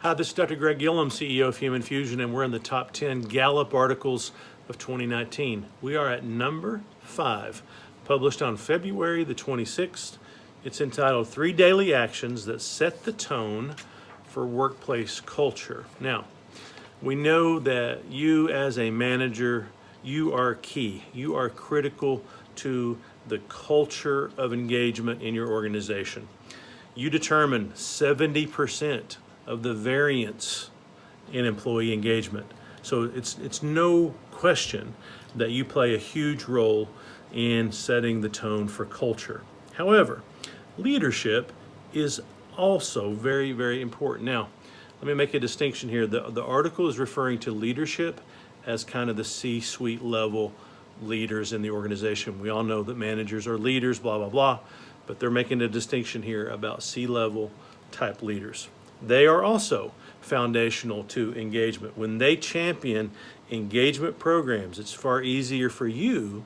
Hi, this is Dr. Craig Kamins, CEO of Human Fusion, and we're in the top 10 Gallup articles of 2019. We are at number 5, published on February the 26th. It's entitled 3 Daily Actions That Set the Tone for Workplace Culture. Now, we know that you as a manager, you are key. You are critical to the culture of engagement in your organization. You determine 70% of the variance in employee engagement. So it's no question that you play a huge role in setting the tone for culture. However, leadership is also very, very important. Now, let me make a distinction here. The article is referring to leadership as kind of the C-suite level leaders in the organization. We all know that managers are leaders, blah, blah, blah, but they're making a distinction here about C-level type leaders. They are also foundational to engagement. When they champion engagement programs, it's far easier for you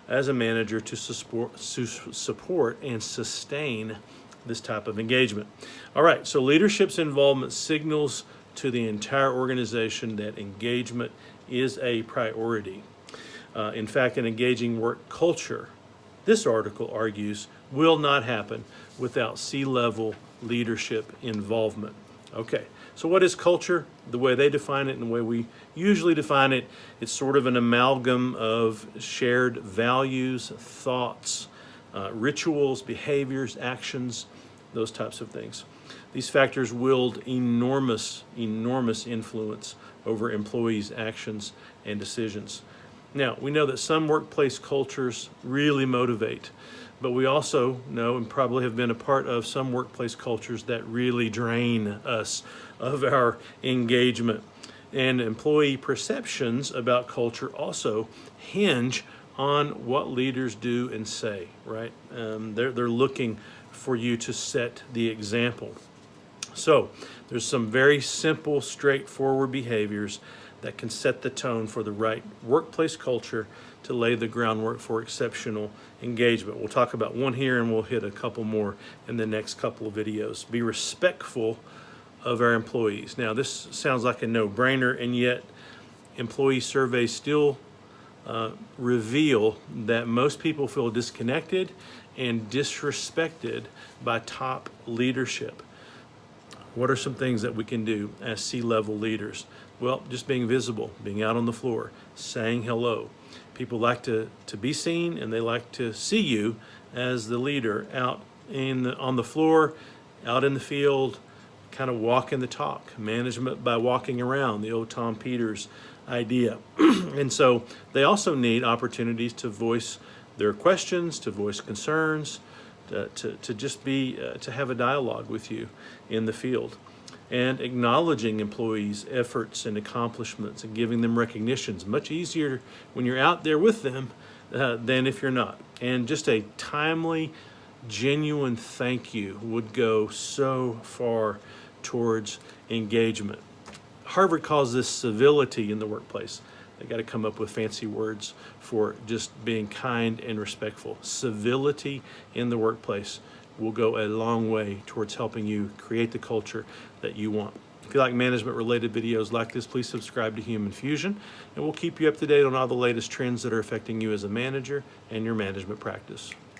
as a manager to support and sustain this type of engagement. All right, so leadership's involvement signals to the entire organization that engagement is a priority. In fact, an engaging work culture, this article argues, will not happen without C-level leadership involvement. Okay, so what is culture? The way they define it and the way we usually define it, it's sort of an amalgam of shared values, thoughts, rituals, behaviors, actions, those types of things. These factors wield enormous influence over employees' actions and decisions. Now, we know that some workplace cultures really motivate, but we also know and probably have been a part of some workplace cultures that really drain us of our engagement. And employee perceptions about culture also hinge on what leaders do and say, right? They're looking for you to set the example. So there's some very simple, straightforward behaviors that can set the tone for the right workplace culture to lay the groundwork for exceptional engagement. We'll talk about one here and we'll hit a couple more in the next couple of videos. Be respectful of our employees. Now, this sounds like a no-brainer, and yet employee surveys still reveal that most people feel disconnected and disrespected by top leadership. What are some things that we can do as C-level leaders? Well, just being visible, being out on the floor, saying hello. People like to be seen, and they like to see you as the leader out on the floor, out in the field, kind of walking the talk. Management by walking around, the old Tom Peters idea. And so they also need opportunities to voice their questions, to voice concerns, to just be, to have a dialogue with you in the field. And acknowledging employees' efforts and accomplishments and giving them recognitions. Much easier when you're out there with them than if you're not. And just a timely, genuine thank you would go so far towards engagement. Harvard calls this civility in the workplace. They got to come up with fancy words for just being kind and respectful. Civility in the workplace will go a long way towards helping you create the culture that you want. If you like management-related videos like this, please subscribe to Human Fusion, and we'll keep you up to date on all the latest trends that are affecting you as a manager and your management practice.